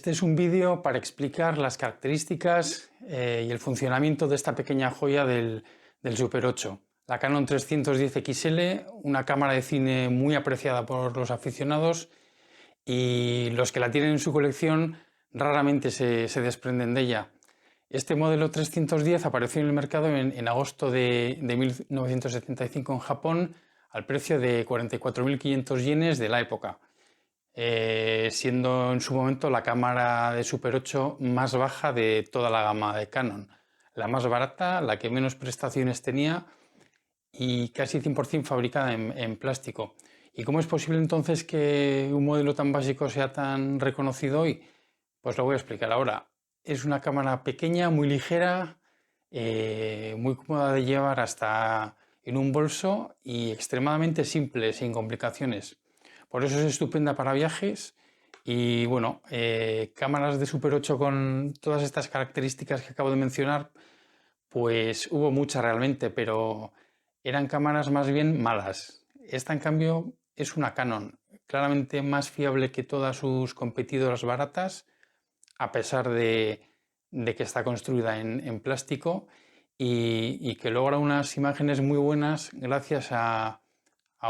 Este es un vídeo para explicar las características y el funcionamiento de esta pequeña joya del Super 8. La Canon 310 XL, una cámara de cine muy apreciada por los aficionados, y los que la tienen en su colección raramente se desprenden de ella. Este modelo 310 apareció en el mercado en agosto de 1975 en Japón al precio de 44.500 yenes de la época, siendo en su momento la cámara de Super 8 más baja de toda la gama de Canon. La más barata, la que menos prestaciones tenía y casi 100% fabricada en plástico. ¿Y cómo es posible entonces que un modelo tan básico sea tan reconocido hoy? Pues lo voy a explicar ahora. Es una cámara pequeña, muy ligera, muy cómoda de llevar hasta en un bolso y extremadamente simple, sin complicaciones. Por eso es estupenda para viajes y bueno, cámaras de Super 8 con todas estas características que acabo de mencionar, pues hubo muchas realmente, pero eran cámaras más bien malas. Esta en cambio es una Canon, claramente más fiable que todas sus competidoras baratas, a pesar de que está construida en plástico y que logra unas imágenes muy buenas gracias a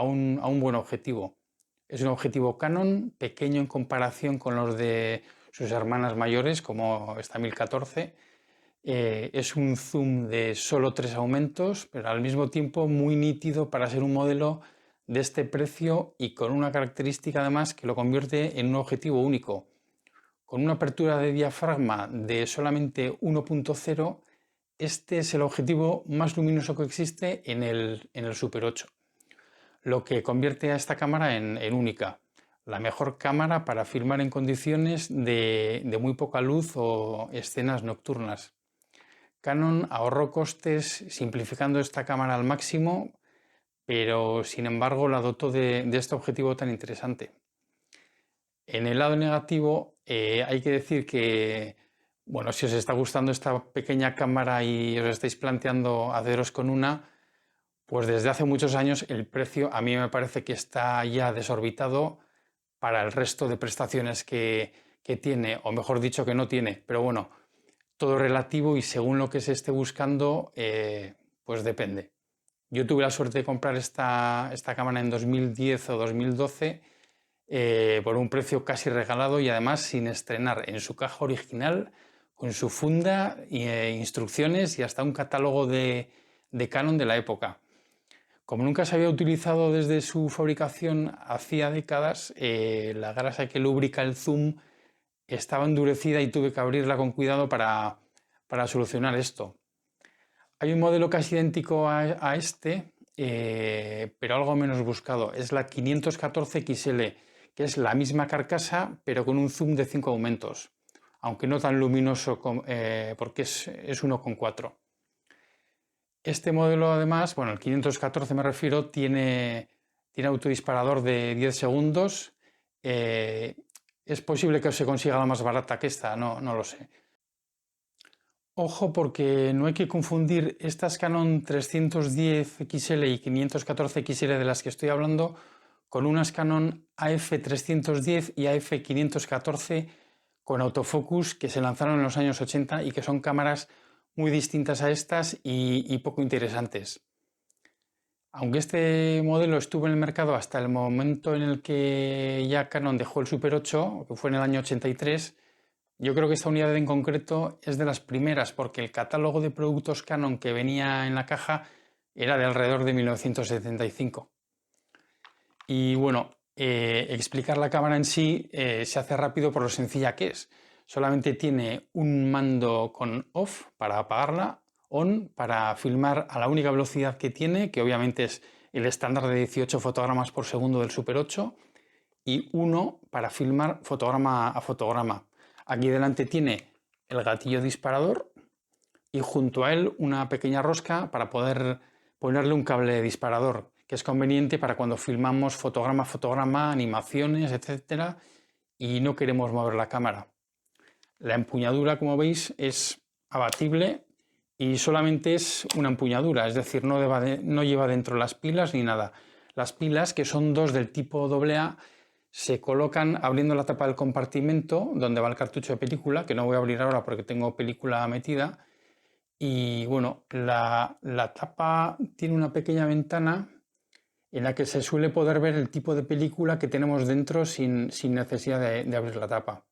un buen objetivo. Es un objetivo Canon, pequeño en comparación con los de sus hermanas mayores, como esta 1014. Es un zoom de solo 3 aumentos, pero al mismo tiempo muy nítido para ser un modelo de este precio y con una característica además que lo convierte en un objetivo único. Con una apertura de diafragma de solamente 1.0, este es el objetivo más luminoso que existe en el Super 8, lo que convierte a esta cámara en única, la mejor cámara para filmar en condiciones de muy poca luz o escenas nocturnas. Canon ahorró costes simplificando esta cámara al máximo, pero sin embargo la dotó de este objetivo tan interesante. En el lado negativo hay que decir que, bueno, si os está gustando esta pequeña cámara y os estáis planteando haceros con una, pues desde hace muchos años el precio a mí me parece que está ya desorbitado para el resto de prestaciones que tiene, o mejor dicho que no tiene, pero bueno, todo relativo y según lo que se esté buscando, pues depende. Yo tuve la suerte de comprar esta cámara en 2010 o 2012 por un precio casi regalado y además sin estrenar, en su caja original, con su funda, instrucciones y hasta un catálogo de Canon de la época. Como nunca se había utilizado desde su fabricación hacía décadas, la grasa que lubrica el zoom estaba endurecida y tuve que abrirla con cuidado para solucionar esto. Hay un modelo casi idéntico a este, pero algo menos buscado. Es la 514 XL, que es la misma carcasa, pero con un zoom de 5 aumentos, aunque no tan luminoso porque es 1.4. Este modelo además, bueno, el 514 me refiero, tiene autodisparador de 10 segundos. Es posible que se consiga la más barata que esta, no lo sé. Ojo, porque no hay que confundir estas Canon 310 XL y 514 XL de las que estoy hablando con unas Canon AF310 y AF514 con autofocus que se lanzaron en los años 80 y que son cámaras muy distintas a estas y poco interesantes. Aunque este modelo estuvo en el mercado hasta el momento en el que ya Canon dejó el Super 8, que fue en el año 83, yo creo que esta unidad en concreto es de las primeras porque el catálogo de productos Canon que venía en la caja era de alrededor de 1975. Y bueno, explicar la cámara en sí se hace rápido por lo sencilla que es. Solamente tiene un mando con off para apagarla, on para filmar a la única velocidad que tiene, que obviamente es el estándar de 18 fotogramas por segundo del Super 8, y 1 para filmar fotograma a fotograma. Aquí delante tiene el gatillo disparador y junto a él una pequeña rosca para poder ponerle un cable disparador, que es conveniente para cuando filmamos fotograma a fotograma, animaciones, etc. y no queremos mover la cámara. La empuñadura, como veis, es abatible y solamente es una empuñadura, es decir, no lleva dentro las pilas ni nada. Las pilas, que son dos del tipo AA, se colocan abriendo la tapa del compartimento donde va el cartucho de película, que no voy a abrir ahora porque tengo película metida. Y bueno, la tapa tiene una pequeña ventana en la que se suele poder ver el tipo de película que tenemos dentro sin necesidad de abrir la tapa.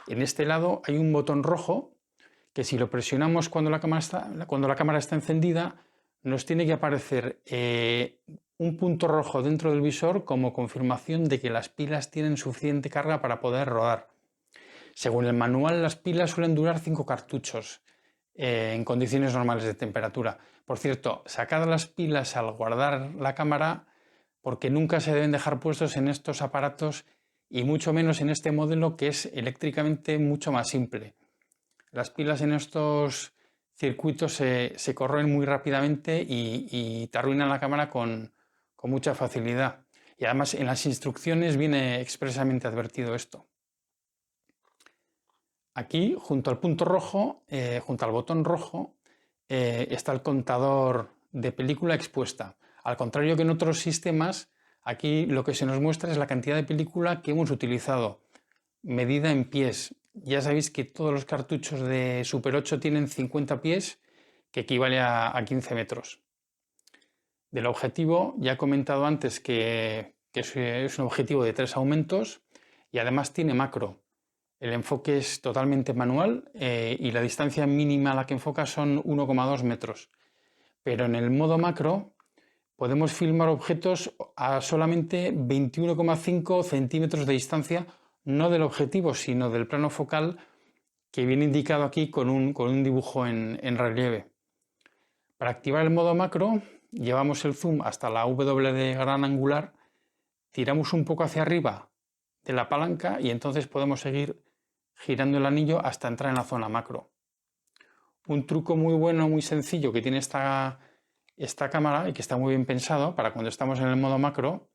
En este lado hay un botón rojo que si lo presionamos cuando la cámara está encendida, nos tiene que aparecer un punto rojo dentro del visor como confirmación de que las pilas tienen suficiente carga para poder rodar. Según el manual, las pilas suelen durar 5 cartuchos en condiciones normales de temperatura. Por cierto, sacad las pilas al guardar la cámara porque nunca se deben dejar puestos en estos aparatos y mucho menos en este modelo que es eléctricamente mucho más simple. Las pilas en estos circuitos se corroen muy rápidamente y te arruinan la cámara con mucha facilidad. Y además en las instrucciones viene expresamente advertido esto. Aquí, junto al punto rojo, junto al botón rojo, está el contador de película expuesta. Al contrario que en otros sistemas, aquí lo que se nos muestra es la cantidad de película que hemos utilizado, medida en pies. Ya sabéis que todos los cartuchos de Super 8 tienen 50 pies, que equivale a 15 metros. Del objetivo, ya he comentado antes que es un objetivo de 3 aumentos y además tiene macro. El enfoque es totalmente manual y la distancia mínima a la que enfoca son 1,2 metros. Pero en el modo macro podemos filmar objetos a solamente 21,5 centímetros de distancia, no del objetivo, sino del plano focal que viene indicado aquí con un dibujo en relieve. Para activar el modo macro, llevamos el zoom hasta la W de gran angular, tiramos un poco hacia arriba de la palanca y entonces podemos seguir girando el anillo hasta entrar en la zona macro. Un truco muy bueno, muy sencillo que tiene esta cámara y que está muy bien pensado para cuando estamos en el modo macro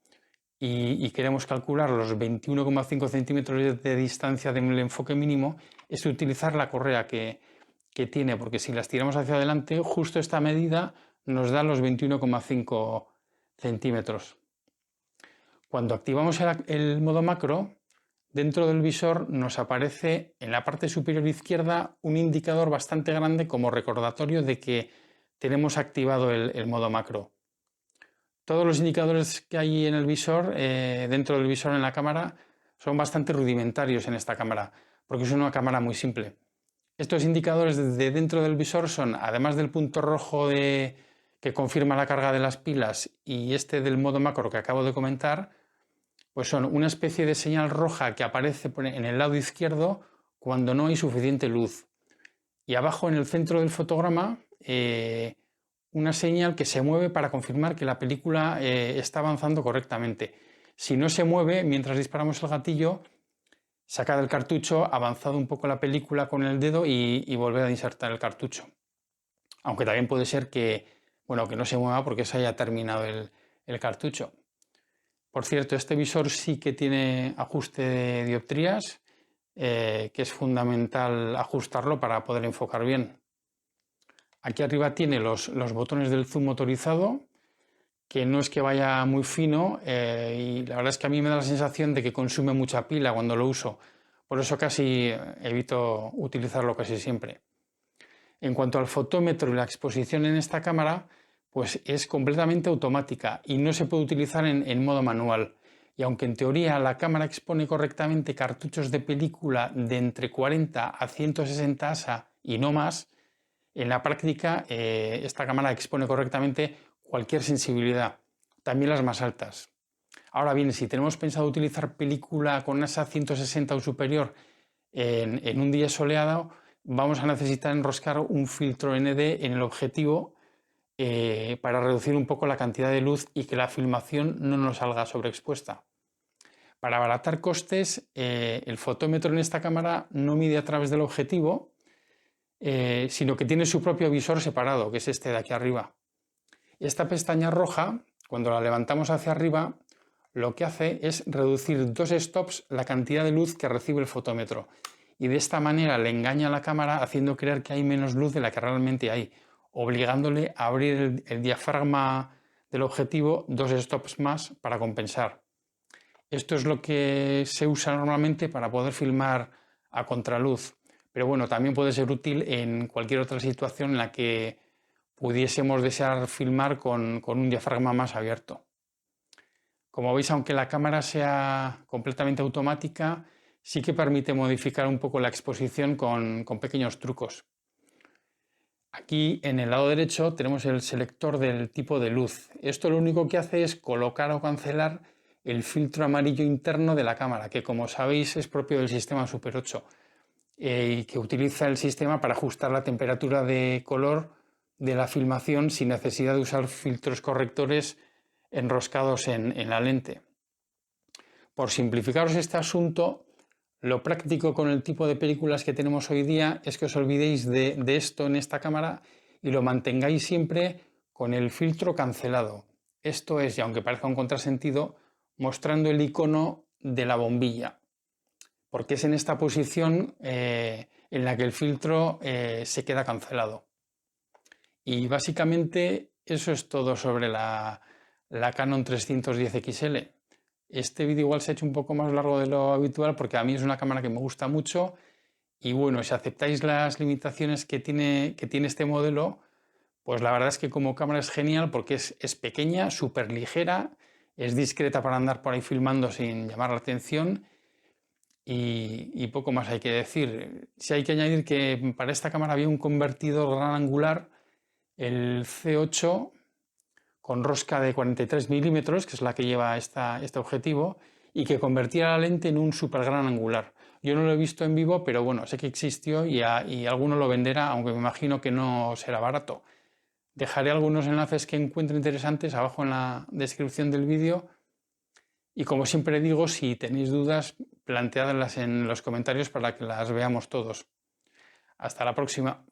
y queremos calcular los 21,5 centímetros de distancia del enfoque mínimo es utilizar la correa que tiene, porque si las tiramos hacia adelante, justo esta medida nos da los 21,5 centímetros. Cuando activamos el modo macro, dentro del visor nos aparece en la parte superior izquierda un indicador bastante grande como recordatorio de que tenemos activado el modo macro. Todos los indicadores que hay en el visor, dentro del visor en la cámara, son bastante rudimentarios en esta cámara, porque es una cámara muy simple. Estos indicadores de dentro del visor son, además del punto rojo que confirma la carga de las pilas y este del modo macro que acabo de comentar, pues son una especie de señal roja que aparece en el lado izquierdo cuando no hay suficiente luz. Y abajo en el centro del fotograma, una señal que se mueve para confirmar que la película está avanzando correctamente. Si no se mueve mientras disparamos el gatillo, sacar el cartucho, avanzado un poco la película con el dedo y volver a insertar el cartucho. Aunque también puede ser que no se mueva porque se haya terminado el cartucho. Por cierto, este visor sí que tiene ajuste de dioptrías, que es fundamental ajustarlo para poder enfocar bien. Aquí arriba tiene los botones del zoom motorizado, que no es que vaya muy fino y la verdad es que a mí me da la sensación de que consume mucha pila cuando lo uso. Por eso casi evito utilizarlo casi siempre. En cuanto al fotómetro y la exposición en esta cámara, pues es completamente automática y no se puede utilizar en modo manual. Y aunque en teoría la cámara expone correctamente cartuchos de película de entre 40 a 160 ASA y no más, en la práctica esta cámara expone correctamente cualquier sensibilidad, también las más altas. Ahora bien, si tenemos pensado utilizar película con ASA 160 o superior en un día soleado, vamos a necesitar enroscar un filtro ND en el objetivo para reducir un poco la cantidad de luz y que la filmación no nos salga sobreexpuesta. Para abaratar costes, el fotómetro en esta cámara no mide a través del objetivo, sino que tiene su propio visor separado, que es este de aquí arriba. Esta pestaña roja, cuando la levantamos hacia arriba, lo que hace es reducir 2 stops la cantidad de luz que recibe el fotómetro. Y de esta manera le engaña a la cámara haciendo creer que hay menos luz de la que realmente hay, obligándole a abrir el diafragma del objetivo 2 stops más para compensar. Esto es lo que se usa normalmente para poder filmar a contraluz, pero bueno, también puede ser útil en cualquier otra situación en la que pudiésemos desear filmar con un diafragma más abierto. Como veis, aunque la cámara sea completamente automática, sí que permite modificar un poco la exposición con pequeños trucos. Aquí en el lado derecho tenemos el selector del tipo de luz. Esto lo único que hace es colocar o cancelar el filtro amarillo interno de la cámara, que como sabéis es propio del sistema Super 8 y que utiliza el sistema para ajustar la temperatura de color de la filmación sin necesidad de usar filtros correctores enroscados en la lente. Por simplificaros este asunto, lo práctico con el tipo de películas que tenemos hoy día es que os olvidéis de esto en esta cámara y lo mantengáis siempre con el filtro cancelado. Esto es, y aunque parezca un contrasentido, mostrando el icono de la bombilla, porque es en esta posición en la que el filtro se queda cancelado. Y básicamente eso es todo sobre la Canon 310 XL. Este vídeo igual se ha hecho un poco más largo de lo habitual porque a mí es una cámara que me gusta mucho y bueno, si aceptáis las limitaciones que tiene este modelo, pues la verdad es que como cámara es genial porque es pequeña, súper ligera, es discreta para andar por ahí filmando sin llamar la atención y poco más hay que decir. Si hay que añadir que para esta cámara había un convertidor gran angular, el C8 con rosca de 43 milímetros, que es la que lleva este objetivo, y que convertía la lente en un super gran angular. Yo no lo he visto en vivo, pero bueno, sé que existió y alguno lo venderá, aunque me imagino que no será barato. Dejaré algunos enlaces que encuentre interesantes abajo en la descripción del vídeo. Y como siempre digo, si tenéis dudas, planteadlas en los comentarios para que las veamos todos. Hasta la próxima.